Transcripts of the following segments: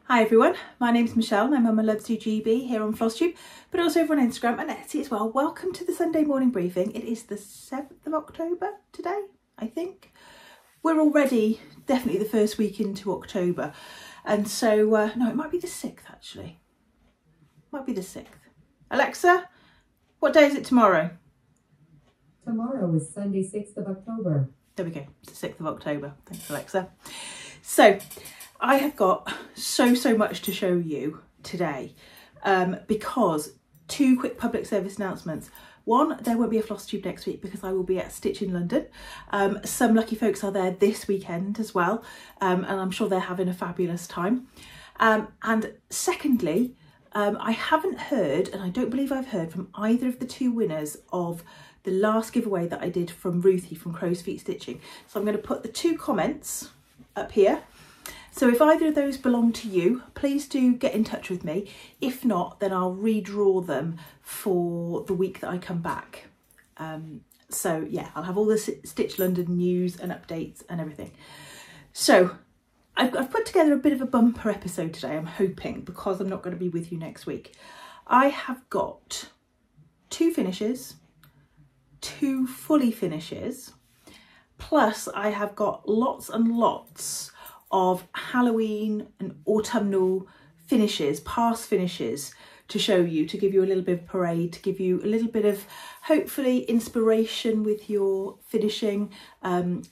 Hi everyone, my name's Michelle, my Mama Loves You GB here on FlossTube, but also over on Instagram and Etsy as well. Welcome to the Sunday morning briefing. It is the 7th of October today, I think. We're already definitely the first week into October. And so, no, it might be the 6th actually. Might be the 6th. Alexa, what day is it tomorrow? Tomorrow is Sunday, 6th of October. There we go, it's the 6th of October. Thanks, Alexa. So, I have got so much to show you today because two quick public service announcements. One, there won't be a FlossTube next week because I will be at Stitch in London. Some lucky folks are there this weekend as well, and I'm sure they're having a fabulous time. And secondly, I haven't heard, and I don't believe I've heard from either of the two winners of the last giveaway that I did from Ruthie from Crow's Feet Stitching. So I'm going to put the two comments up here. So if either of those belong to you, please do get in touch with me. If not, then I'll redraw them for the week that I come back. So yeah, I'll have all the Stitch London news and updates and everything. So I've put together a bit of a bumper episode today, I'm hoping, because I'm not going to be with you next week. I have got two finishes, two fully finishes, plus I have got lots and lots of Halloween and autumnal finishes, past finishes to show you, to give you a little bit of parade, to give you a little bit of hopefully inspiration with your finishing,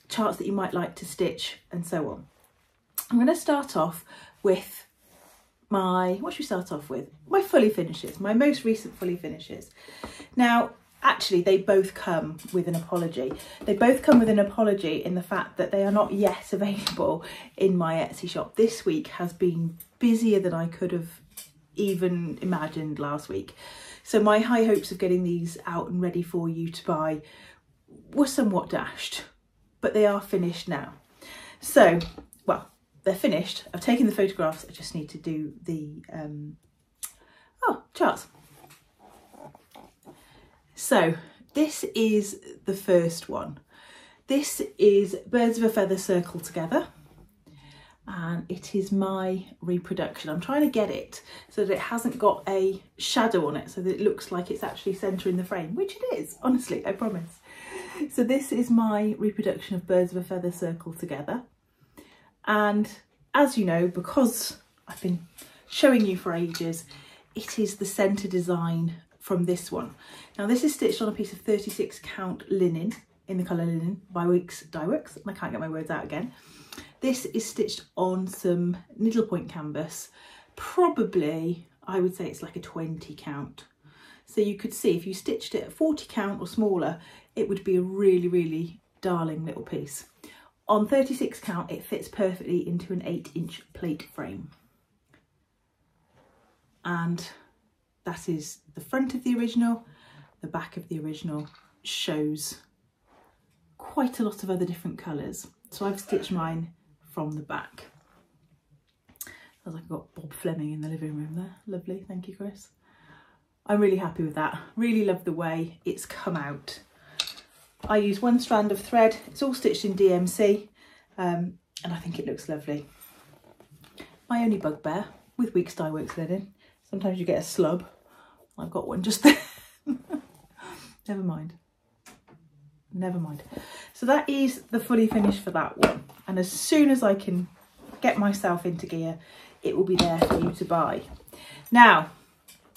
charts that you might like to stitch and so on. I'm going to start off with what should we start off with? My fully finishes, my most recent fully finishes. Now, actually, they both come with an apology. They both come with an apology in the fact that they are not yet available in my Etsy shop. This week has been busier than I could have even imagined last week. So my high hopes of getting these out and ready for you to buy were somewhat dashed, but they are finished now. So, well, they're finished. I've taken the photographs. I just need to do the charts. So this is the first one. This is Birds of a Feather Circle Together, and it is my reproduction. I'm trying to get it so that it hasn't got a shadow on it, so that it looks like it's actually centering the frame, which it is, honestly, I promise. So this is my reproduction of Birds of a Feather Circle Together. And as you know, because I've been showing you for ages, it is the centre design from this one. Now this is stitched on a piece of 36 count linen in the colour linen by Weeks Dye Works, and I can't get my words out again. This is stitched on some needlepoint canvas, probably I would say it's like a 20 count. So you could see if you stitched it at 40 count or smaller, it would be a really darling little piece. On 36 count, it fits perfectly into an 8-inch plate frame. And that is the front of the original. The back of the original shows quite a lot of other different colours. So I've stitched mine from the back. Feels like I've got Bob Fleming in the living room there. Lovely, thank you, Chris. I'm really happy with that. Really love the way it's come out. I use one strand of thread. It's all stitched in DMC, and I think it looks lovely. My only bugbear with Weeks Dye Works linen, sometimes you get a slub. I've got one just there. Never mind. Never mind. So that is the fully finished for that one. And as soon as I can get myself into gear, it will be there for you to buy. Now,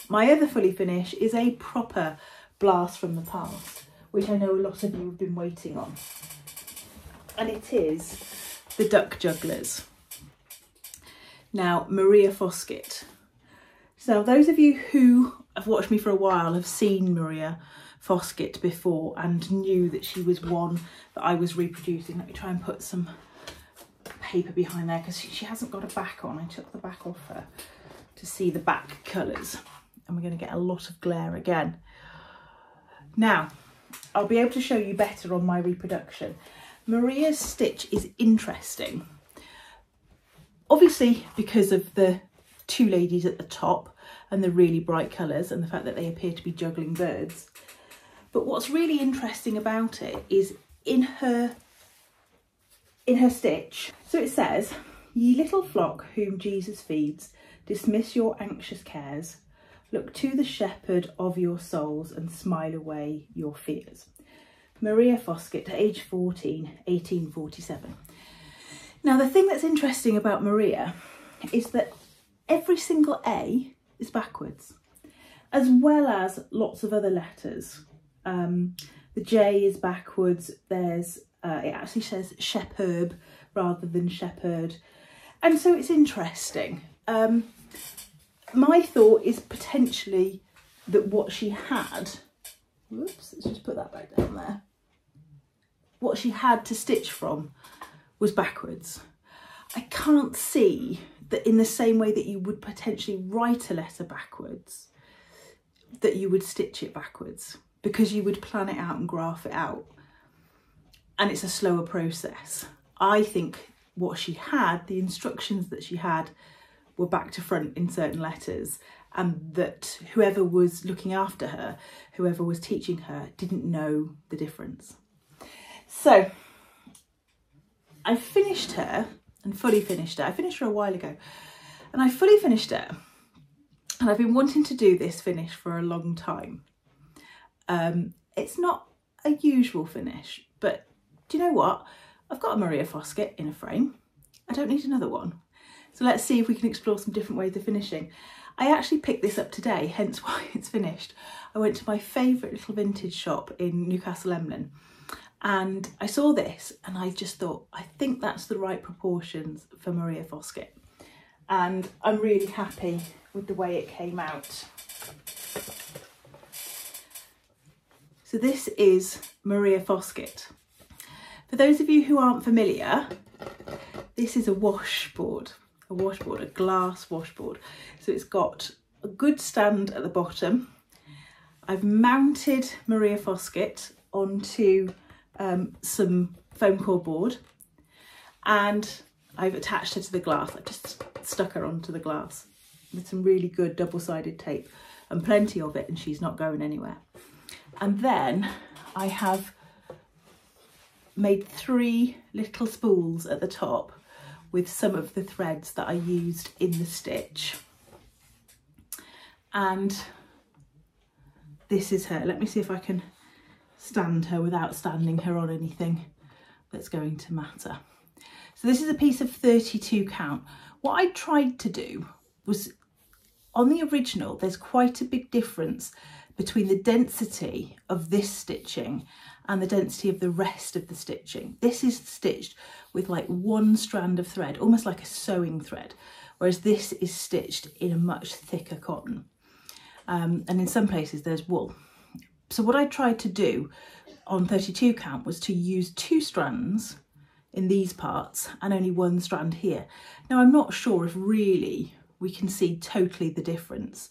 my other fully finish is a proper blast from the past, which I know a lot of you have been waiting on. And it is the Duck Jugglers. Now, Maria Fosket. So those of you who have watched me for a while have seen Maria Fosket before and knew that she was one that I was reproducing. Let me try and put some paper behind there because she hasn't got a back on. I took the back off her to see the back colours, and we're going to get a lot of glare again. Now, I'll be able to show you better on my reproduction. Maria's stitch is interesting, obviously because of the two ladies at the top and the really bright colours and the fact that they appear to be juggling birds. But what's really interesting about it is in her stitch. So it says, Ye little flock whom Jesus feeds, dismiss your anxious cares. Look to the shepherd of your souls and smile away your fears. Maria Fosket, age 14, 1847. Now the thing that's interesting about Maria is that every single A is backwards, as well as lots of other letters. The J is backwards. There's it actually says shepherd rather than shepherd, and so it's interesting. My thought is potentially that what she had, whoops, let's just put that back down there. What she had to stitch from was backwards. I can't see that in the same way that you would potentially write a letter backwards, that you would stitch it backwards, because you would plan it out and graph it out. And it's a slower process. I think what she had, the instructions that she had, were back to front in certain letters, and that whoever was looking after her, whoever was teaching her, didn't know the difference. So I finished her and fully finished her. I finished her a while ago and I fully finished her, and I've been wanting to do this finish for a long time. It's not a usual finish, but do you know what? I've got a Maria Fosket in a frame. I don't need another one. So let's see if we can explore some different ways of finishing. I actually picked this up today, hence why it's finished. I went to my favourite little vintage shop in Newcastle Emlyn, and I saw this and I just thought, I think that's the right proportions for Maria Fosket. And I'm really happy with the way it came out. So this is Maria Fosket. For those of you who aren't familiar, this is a washboard, a glass washboard. So it's got a good stand at the bottom. I've mounted Maria Fosket onto some foam core board, and I've attached her to the glass. I've just stuck her onto the glass with some really good double-sided tape and plenty of it, and she's not going anywhere. And then I have made 3 little spools at the top with some of the threads that I used in the stitch. And this is her. Let me see if I can stand her without standing her on anything that's going to matter. So this is a piece of 32 count. What I tried to do was, on the original, there's quite a big difference between the density of this stitching and the density of the rest of the stitching. This is stitched with like 1 strand of thread, almost like a sewing thread, whereas this is stitched in a much thicker cotton. And in some places there's wool. So what I tried to do on 32 count was to use 2 strands in these parts and only 1 strand here. Now I'm not sure if really we can see totally the difference,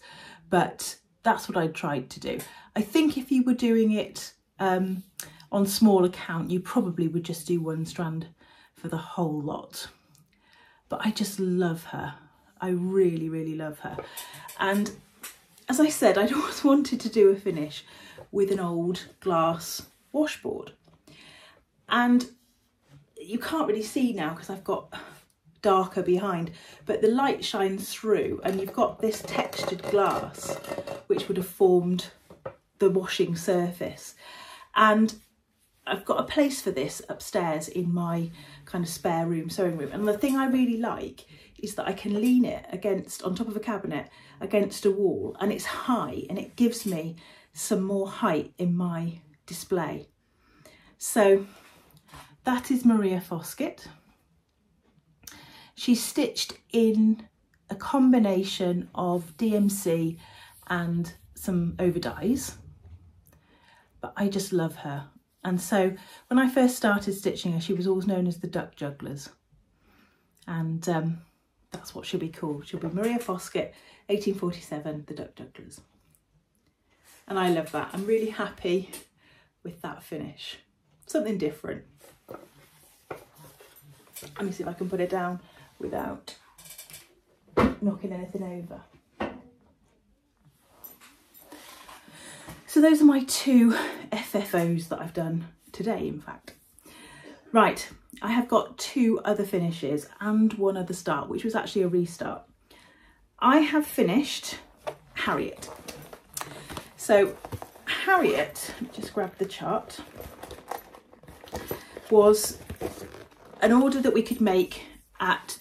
but that's what I tried to do. I think if you were doing it on smaller count, you probably would just do 1 strand for the whole lot. But I just love her. I really, really love her. And as I said, I'd always wanted to do a finish with an old glass washboard. And you can't really see now because I've got darker behind, but the light shines through and you've got this textured glass which would have formed the washing surface. And I've got a place for this upstairs in my kind of spare room, sewing room. And the thing I really like is that I can lean it against, on top of a cabinet, against a wall, and it's high and it gives me some more height in my display. So that is Maria Fosket. She's stitched in a combination of DMC and some overdyes, but I just love her. And so when I first started stitching her, she was always known as the Duck Jugglers. And that's what she'll be called. She'll be Maria Fosket, 1847, the Duck Jugglers. And I love that. I'm really happy with that finish. Something different. Let me see if I can put it down without knocking anything over. So those are my 2 FFOs that I've done today, in fact. Right, I have got 2 other finishes and 1 other start, which was actually a restart. I have finished Harriet. So Harriet, just grab the chart, was an order that we could make at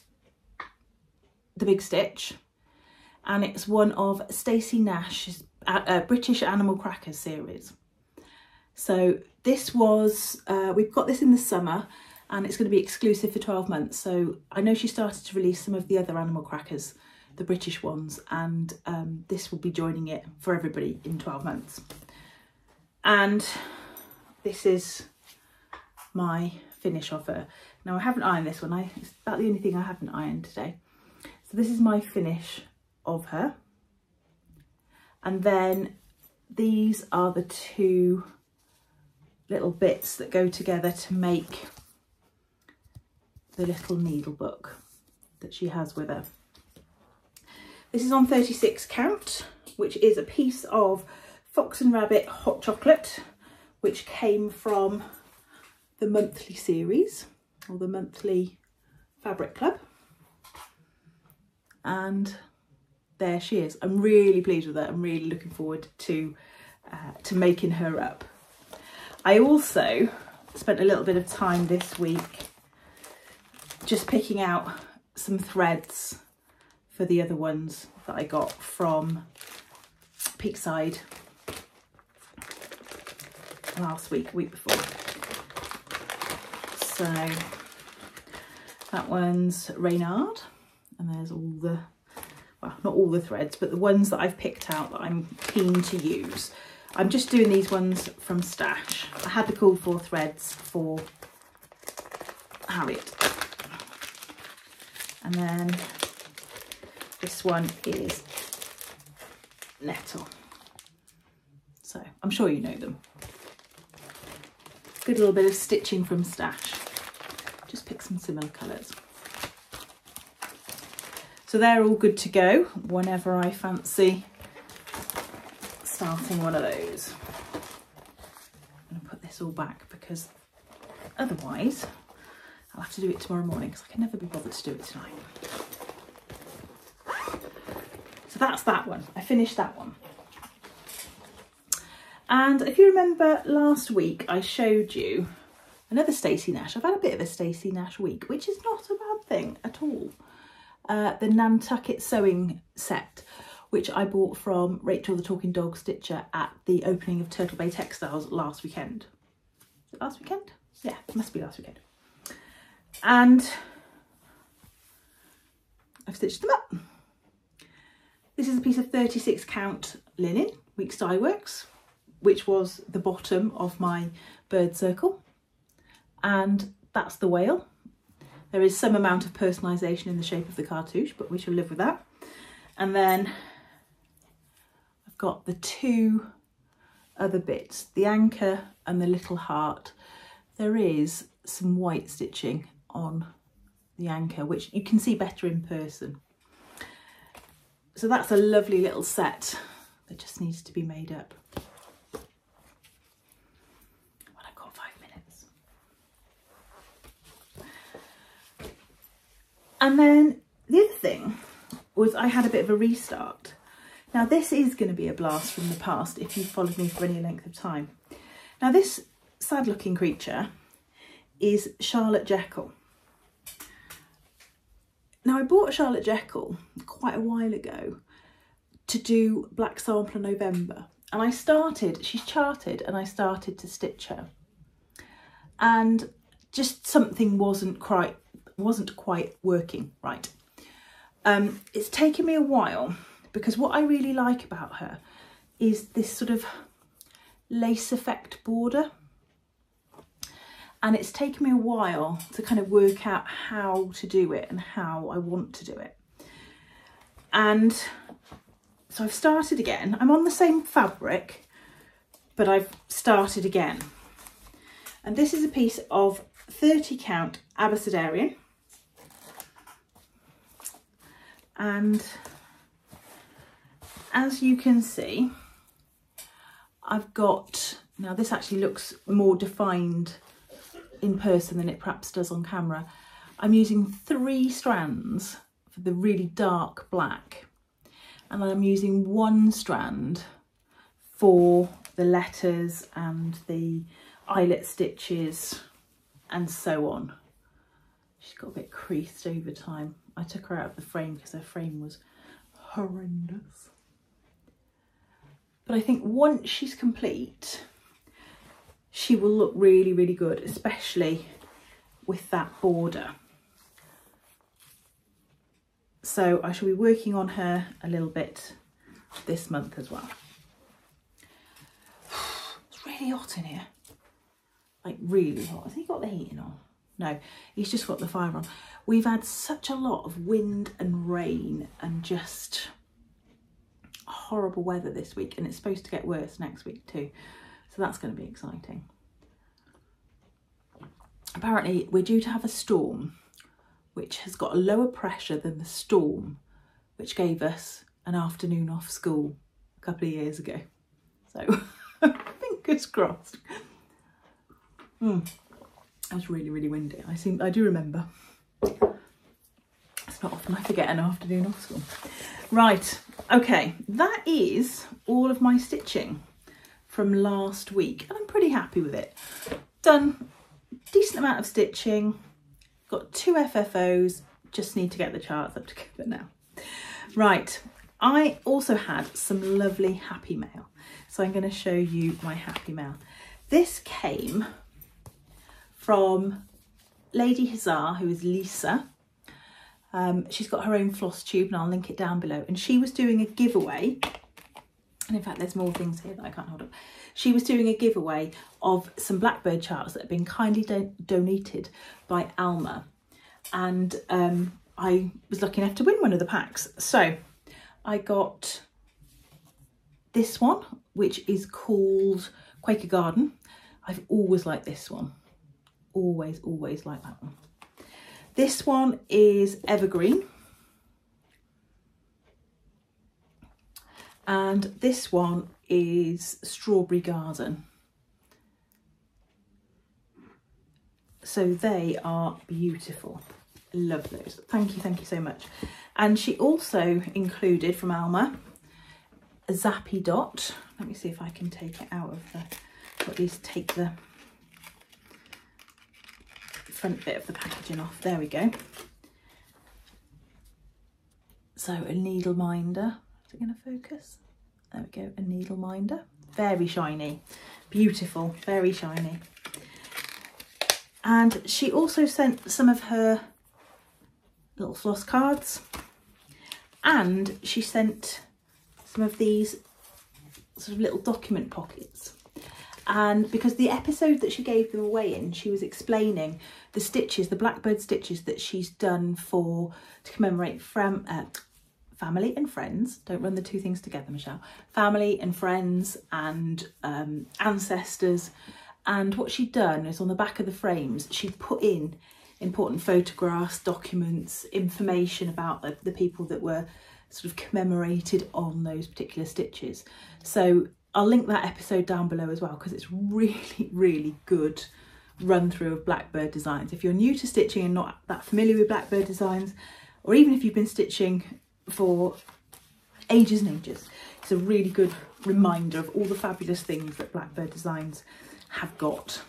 the Big Stitch, and it's one of Stacey Nash's British Animal Crackers series. So this was, we've got this in the summer, and it's going to be exclusive for 12 months. So I know she started to release some of the other animal crackers, the British ones, and this will be joining it for everybody in 12 months. And this is my finish of her. Now I haven't ironed this one, it's about the only thing I haven't ironed today. So this is my finish of her. And then these are the 2 little bits that go together to make the little needle book that she has with her. This is on 36 count, which is a piece of Fox and Rabbit hot chocolate, which came from the monthly series, or the monthly fabric club. And there she is. I'm really pleased with her. I'm really looking forward to making her up. I also spent a little bit of time this week just picking out some threads for the other ones that I got from Peakside last week, week before. So that one's Reynard, and there's all the, well, not all the threads, but the ones that I've picked out that I'm keen to use. I'm just doing these ones from stash. I had the call for threads for Harriet. And then this one is Nettle. So I'm sure you know them. Good little bit of stitching from stash. Just pick some similar colours. So they're all good to go whenever I fancy starting one of those. I'm going to put this all back because otherwise I'll have to do it tomorrow morning because I can never be bothered to do it tonight. So that's that one. I finished that one. And if you remember last week, I showed you another Stacey Nash. I've had a bit of a Stacey Nash week, which is not a bad thing at all. The Nantucket sewing set, which I bought from Rachel the Talking Dog Stitcher at the opening of Turtle Bay Textiles last weekend. Is it last weekend? Yeah, it must be last weekend. And I've stitched them up. This is a piece of 36 count linen, Weeks Dye Works, which was the bottom of my bird circle. And that's the whale. There is some amount of personalisation in the shape of the cartouche, but we shall live with that. And then I've got the 2 other bits, the anchor and the little heart. There is some white stitching on the anchor, which you can see better in person. So that's a lovely little set that just needs to be made up. Well, I've got 5 minutes. And then the other thing was I had a bit of a restart. Now this is going to be a blast from the past if you've followed me for any length of time. Now this sad looking creature is Charlotte Jackal. Now I bought Charlotte Jackal quite a while ago to do Black Sampler November, and I started, she's charted, and I started to stitch her, and just something wasn't quite working right. It's taken me a while because what I really like about her is this sort of lace effect border. And it's taken me a while to kind of work out how to do it and how I want to do it. And so I've started again. I'm on the same fabric, but I've started again. And this is a piece of 30 count Abecedarian. And as you can see, I've got, now this actually looks more defined in person than it perhaps does on camera. I'm using 3 strands for the really dark black, and I'm using 1 strand for the letters and the eyelet stitches and so on. She's got a bit creased over time. I took her out of the frame because her frame was horrendous. But I think once she's complete, she will look really, really good, especially with that border. So I shall be working on her a little bit this month as well. It's really hot in here. Like really hot. Has he got the heating on? No, he's just got the fire on. We've had such a lot of wind and rain and just horrible weather this week, and it's supposed to get worse next week too. So that's going to be exciting. Apparently we're due to have a storm which has got a lower pressure than the storm which gave us an afternoon off school a couple of years ago. So fingers crossed. It was really, really windy. I do remember. It's not often I forget an afternoon off school. Right, okay, that is all of my stitching from last week, and I'm pretty happy with it. Done a decent amount of stitching, got 2 FFOs, just need to get the charts up together now. Right, I also had some lovely happy mail, so I'm going to show you my happy mail. This came from Lady Hussar, who is Lisa. She's got her own FlossTube, and I'll link it down below. And she was doing a giveaway, and in fact there's more things here that I can't hold up. She was doing a giveaway of some Blackbird charts that have been kindly donated by Alma, and I was lucky enough to win one of the packs. So I got this one, which is called Quaker Garden. I've always liked this one. Always like that one. This one is Evergreen. And this one is Strawberry Garden. So they are beautiful. Love those. Thank you so much. And she also included from Alma a Zappy dot. Let me see if I can take it out of the, or at least take the front bit of the packaging off. There we go. So a needle minder. Is it going to focus? There we go, a needle minder. Very shiny, beautiful, very shiny. And she also sent some of her little floss cards, and she sent some of these sort of little document pockets. And because the episode that she gave them away in, she was explaining the stitches, the Blackbird stitches that she's done to commemorate family and friends. Don't run the 2 things together, Michelle. Family and friends and ancestors. And what she'd done is on the back of the frames, she'd put in important photographs, documents, information about the people that were sort of commemorated on those particular stitches. So I'll link that episode down below as well, because it's really, really good run through of Blackbird Designs. If you're new to stitching and not that familiar with Blackbird Designs, or even if you've been stitching for ages and ages, it's a really good reminder of all the fabulous things that Blackbird Designs have got.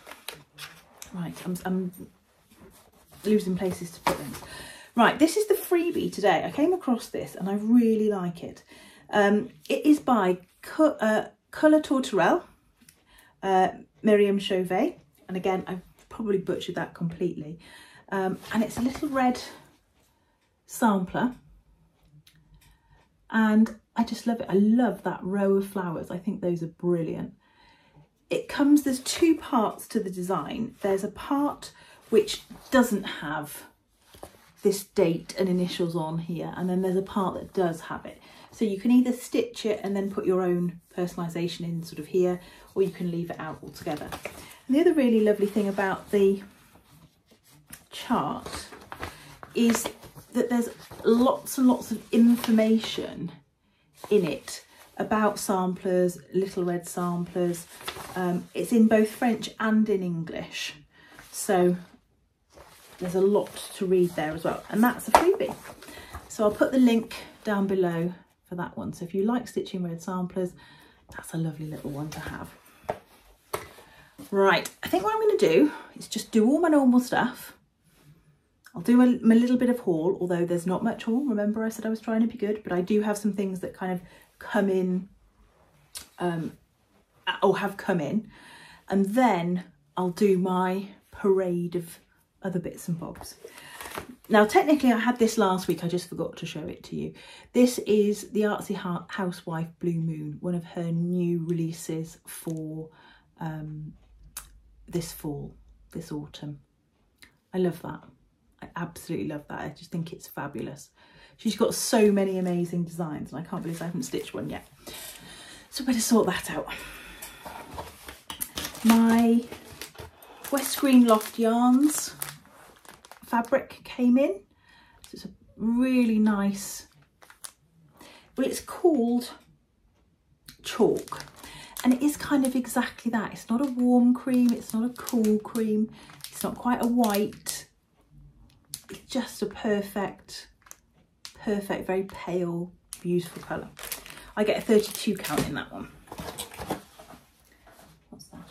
Right, I'm losing places to put them. Right, this is the freebie today. I came across this and I really like it. It is by Colour Tortorelle, Miriam Chauvet, and again I've probably butchered that completely, and it's a little red sampler, and I just love it. I love that row of flowers. I think those are brilliant. There's 2 parts to the design. There's a part which doesn't have this date and initials on here, and then there's a part that does have it. So you can either stitch it and then put your own personalisation in sort of here, or you can leave it out altogether. And the other really lovely thing about the chart is that there's lots and lots of information in it about samplers, little red samplers. It's in both French and in English. So there's a lot to read there as well, and that's a freebie. So I'll put the link down below for that one. So if you like Stitching Red samplers, that's a lovely little one to have. Right, I think what I'm going to do is just do all my normal stuff. I'll do a little bit of haul, although there's not much haul. Remember I said I was trying to be good, but I do have some things that kind of come in, or have come in. And then I'll do my parade of other bits and bobs. Now, technically I had this last week, I just forgot to show it to you. This is the Artsy Housewife Blue Moon, one of her new releases for this fall, this autumn. I love that. I absolutely love that. I just think it's fabulous. She's got so many amazing designs, and I can't believe I haven't stitched one yet. So I better sort that out. My West Green Loft Yarns fabric came in. So it's a really nice, well, it's called Chalk, and it is kind of exactly that. It's not a warm cream, it's not a cool cream, it's not quite a white, it's just a perfect, very pale, beautiful colour. I get a 32 count in that one. What's that?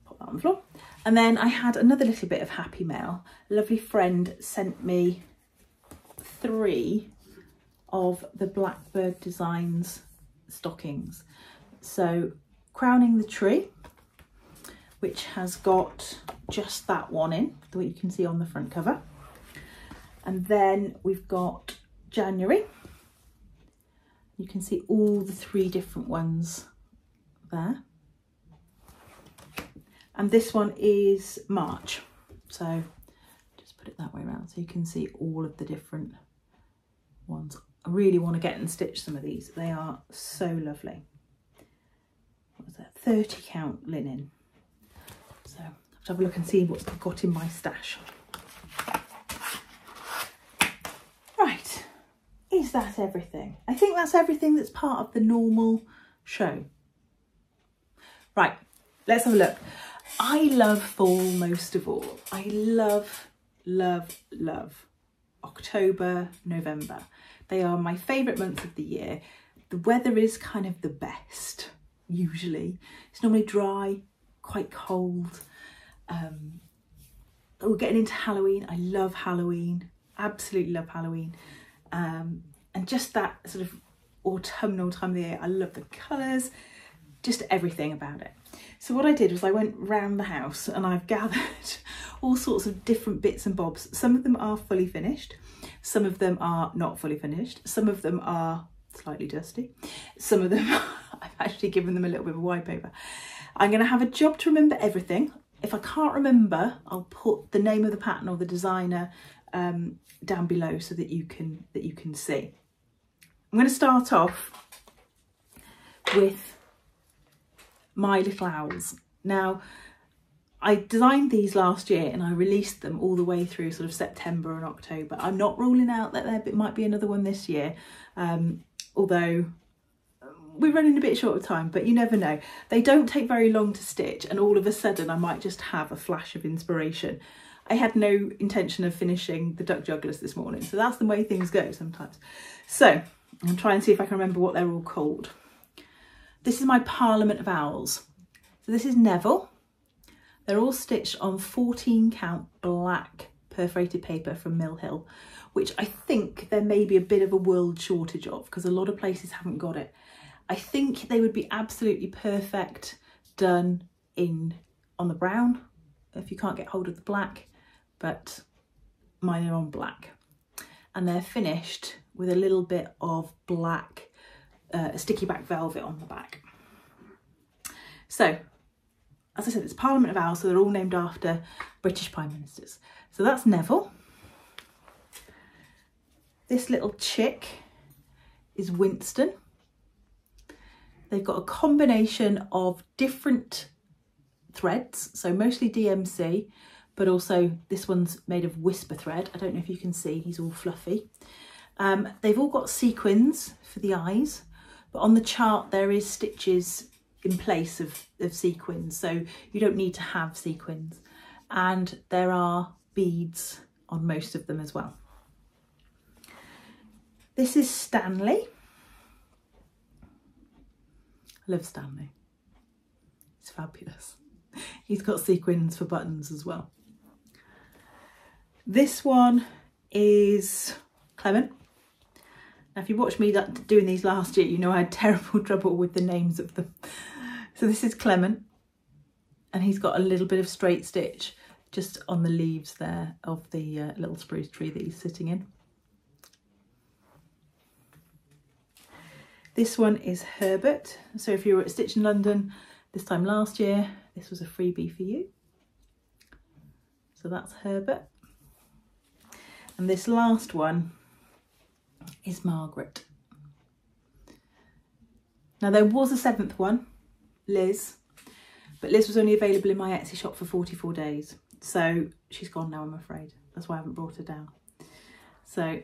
Pop that on the floor. And then I had another little bit of happy mail. A lovely friend sent me 3 of the Blackbird Designs stockings. So Crowning the Tree, which has got just that one in, the way you can see on the front cover. And then we've got January. You can see all the 3 different ones there. And this one is March. So just put it that way around so you can see all of the different ones. I really want to get and stitch some of these. They are so lovely. What was that? 30 count linen. So I'll have to have a look and see what I've got in my stash. Right. Is that everything? I think that's everything that's part of the normal show. Right. Let's have a look. I love fall most of all. I love October, November. They are my favourite months of the year. The weather is kind of the best, usually. It's normally dry, quite cold. We're getting into Halloween. I love Halloween, absolutely love Halloween. And just that sort of autumnal time of the year. I love the colours, just everything about it. So what I did was I went round the house and I've gathered all sorts of different bits and bobs. Some of them are fully finished. Some of them are not fully finished. Some of them are slightly dusty. Some of them, I've actually given them a little bit of white paper. I'm going to have a job to remember everything. If I can't remember, I'll put the name of the pattern or the designer down below so that you can see. I'm going to start off with My Little Owls. Now, I designed these last year and I released them all the way through sort of September and October. I'm not ruling out that there might be another one this year, although we're running a bit short of time, but you never know. They don't take very long to stitch, and all of a sudden I might just have a flash of inspiration. I had no intention of finishing the duck jugglers this morning, so that's the way things go sometimes. So I'll try and see if I can remember what they're all called. This is my Parliament of Owls. So this is Neville. They're all stitched on 14 count black perforated paper from Mill Hill, which I think there may be a bit of a world shortage of because a lot of places haven't got it. I think they would be absolutely perfect done on the brown if you can't get hold of the black, but mine are on black. And they're finished with a little bit of black sticky back velvet on the back. So, as I said, it's Parliament of Owls, so they're all named after British Prime Ministers. So that's Neville. This little chick is Winston. They've got a combination of different threads, so mostly DMC, but also this one's made of whisper thread. I don't know if you can see, he's all fluffy. They've all got sequins for the eyes, but on the chart there is stitches in place of sequins, so you don't need to have sequins. And there are beads on most of them as well. This is Stanley. I love Stanley. It's fabulous. He's got sequins for buttons as well. This one is Clement. Now, if you watched me doing these last year, you know I had terrible trouble with the names of them. So this is Clement, and he's got a little bit of straight stitch just on the leaves there of the little spruce tree that he's sitting in. This one is Herbert. So if you were at Stitch in London this time last year, this was a freebie for you. So that's Herbert. And this last one is Margaret. Now there was a 7th one, Liz, but Liz was only available in my Etsy shop for 44 days. So she's gone now, I'm afraid. That's why I haven't brought her down. So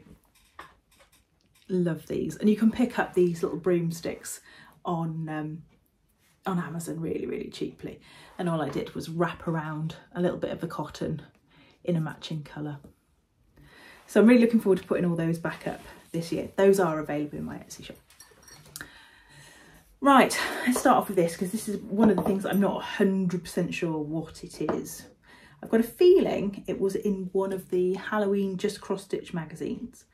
love these. And you can pick up these little broomsticks on Amazon really, really cheaply. And all I did was wrap around a little bit of the cotton in a matching colour. So I'm really looking forward to putting all those back up this year. Those are available in my Etsy shop. Right, let's start off with this, because this is one of the things I'm not 100% sure what it is. I've got a feeling it was in one of the Halloween Just Cross Stitch magazines,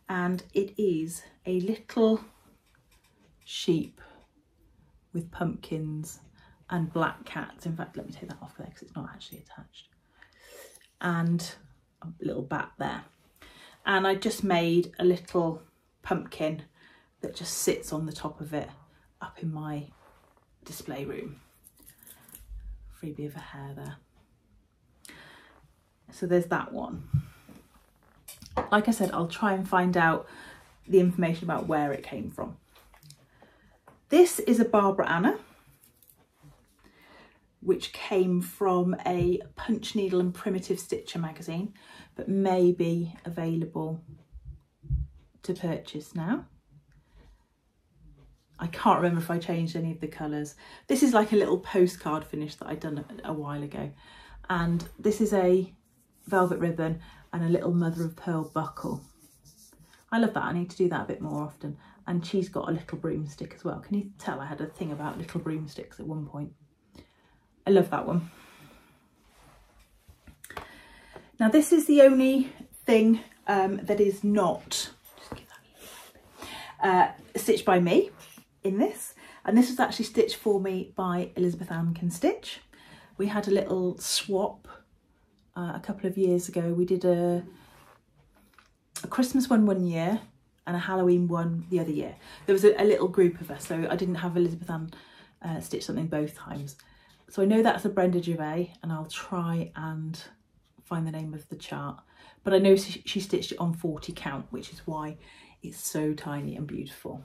and it is a little sheep with pumpkins and black cats. In fact, let me take that off there because it's not actually attached. And a little bat there. And I just made a little pumpkin that just sits on the top of it up in my display room. Freebie of a hair there. So there's that one. Like I said, I'll try and find out the information about where it came from. This is a Barbara Anna, which came from a Punch Needle and Primitive Stitcher magazine, but may be available to purchase now. I can't remember if I changed any of the colours. This is like a little postcard finish that I'd done a while ago. And this is a velvet ribbon and a little mother of pearl buckle. I love that. I need to do that a bit more often. And she's got a little broomstick as well. Can you tell I had a thing about little broomsticks at one point? I love that one. Now this is the only thing that is not stitched by me in this, and this was actually stitched for me by Elizabeth Ann Can Stitch. We had a little swap a couple of years ago. We did a Christmas one year and a Halloween one the other year. There was a little group of us, so I didn't have Elizabeth Ann stitch something both times. So I know that's a Brenda Gervais, and I'll try and find the name of the chart. But I know she stitched it on 40 count, which is why it's so tiny and beautiful.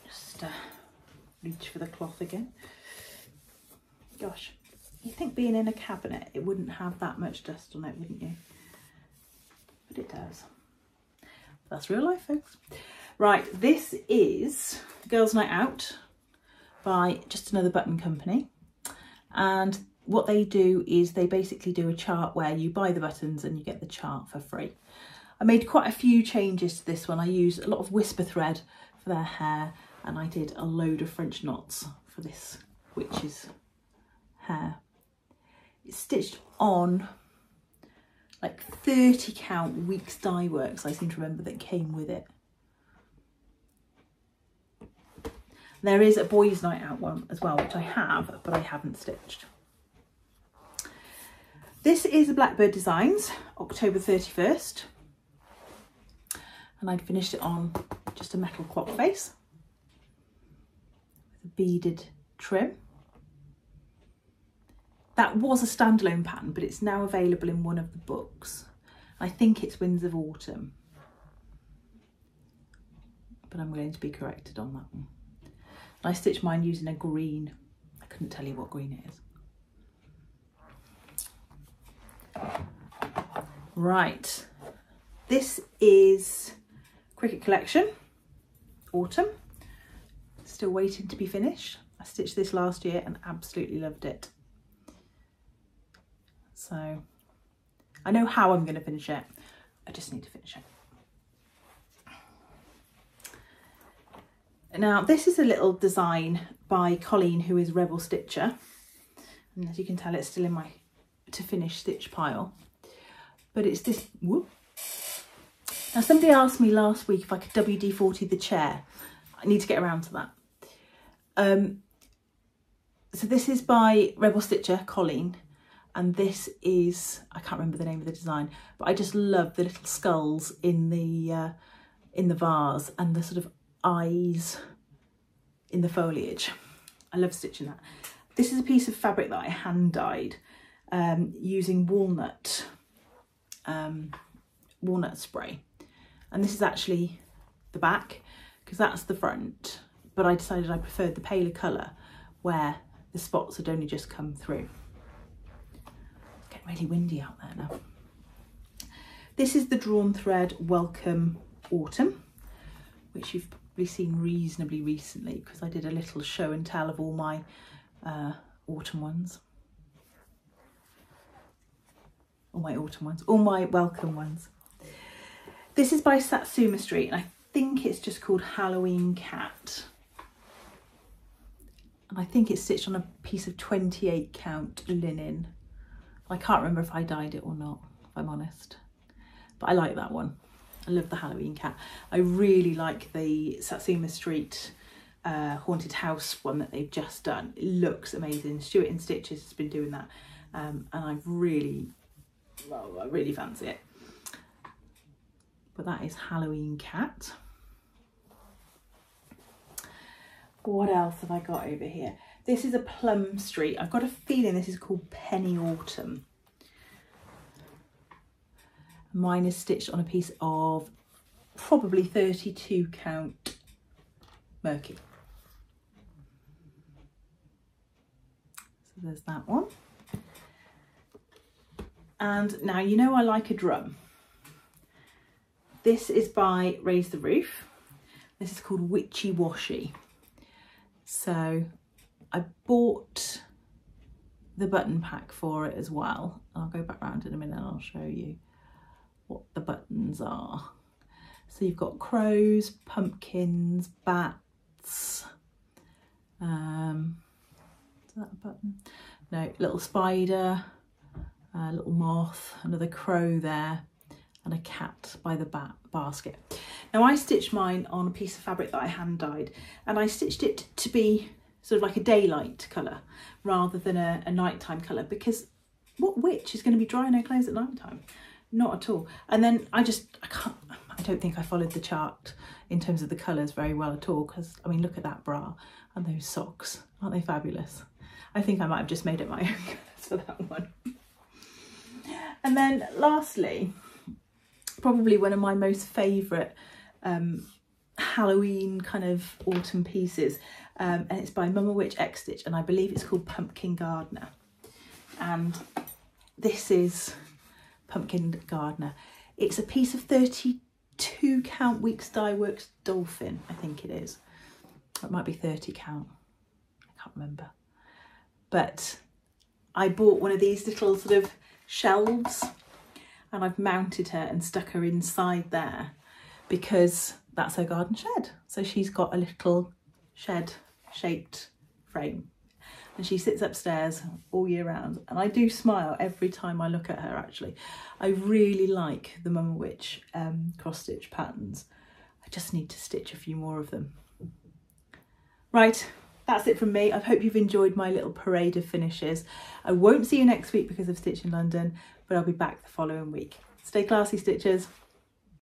Just reach for the cloth again. Gosh, you'd think being in a cabinet, it wouldn't have that much dust on it, wouldn't you? But it does. That's real life, folks. Right, this is Girls' Night Out by Just Another Button Company. And what they do is they basically do a chart where you buy the buttons and you get the chart for free. I made quite a few changes to this one. I used a lot of whisper thread for their hair, and I did a load of French knots for this witch's hair. It's stitched on like 30 count Weeks Dye Works, I seem to remember, that came with it. There is a Boys' Night Out one as well, which I have, but I haven't stitched. This is the Blackbird Designs, October 31st. And I'd finished it on just a metal clock face with a beaded trim. That was a standalone pattern, but it's now available in one of the books. I think it's Winds of Autumn, but I'm willing to be corrected on that one. I stitched mine using a green. I couldn't tell you what green it is. Right, this is Cricket Collection, Autumn, still waiting to be finished. I stitched this last year and absolutely loved it. So I know how I'm going to finish it. I just need to finish it. Now this is a little design by Colleen, who is Rebel Stitcher. And as you can tell, it's still in my to finish stitch pile. But it's this, whoop. Now somebody asked me last week if I could WD-40 the chair. I need to get around to that. So this is by Rebel Stitcher, Colleen. And this is, I can't remember the name of the design, but I just love the little skulls in the vase and the sort of eyes in the foliage. I love stitching that. This is a piece of fabric that I hand dyed using walnut spray, and this is actually the back because that's the front, but I decided I preferred the paler colour where the spots had only just come through. It's getting really windy out there now. This is the Drawn Thread Welcome Autumn, which you've probably seen reasonably recently because I did a little show and tell of all my autumn ones. All my welcome ones. This is by Satsuma Street, and I think it's just called Halloween Cat. And I think it's stitched on a piece of 28 count linen. I can't remember if I dyed it or not, if I'm honest. But I like that one. I love the Halloween Cat. I really like the Satsuma Street haunted house one that they've just done. It looks amazing. Stuart in Stitches has been doing that, and I really fancy it. But that is Halloween Cat. What else have I got over here? This is a Plum Street. I've got a feeling this is called Penny Autumn. Mine is stitched on a piece of probably 32 count Murky. So there's that one. And now you know I like a drum. This is by Raise the Roof. This is called Witchy Washi. So I bought the button pack for it as well. I'll go back round in a minute and I'll show you what the buttons are. So you've got crows, pumpkins, bats. Is that a button? No, little spider, a little moth, another crow there, and a cat by the basket. Now I stitched mine on a piece of fabric that I hand dyed, and I stitched it to be sort of like a daylight colour rather than a nighttime colour, because what witch is going to be drying her clothes at nighttime? Not at all. And then I don't think I followed the chart in terms of the colours very well at all, because I mean, look at that bra and those socks, aren't they fabulous? I think I might have just made up my own colours for that one. And then lastly, probably one of my most favourite Halloween kind of autumn pieces, and it's by Mama Witch X Stitch, and I believe it's called Pumpkin Gardener. And this is Pumpkin Gardener. It's a piece of 32 count Weeks Dye Works Dolphin, I think it is. It might be 30 count, I can't remember. But I bought one of these little sort of shelves, and I've mounted her and stuck her inside there because that's her garden shed. So she's got a little shed shaped frame, and she sits upstairs all year round, and I do smile every time I look at her. Actually, I really like the Mama Witch cross stitch patterns. I just need to stitch a few more of them. Right, that's it from me. I hope you've enjoyed my little parade of finishes. I won't see you next week because of Stitch in London, but I'll be back the following week. Stay classy, Stitchers.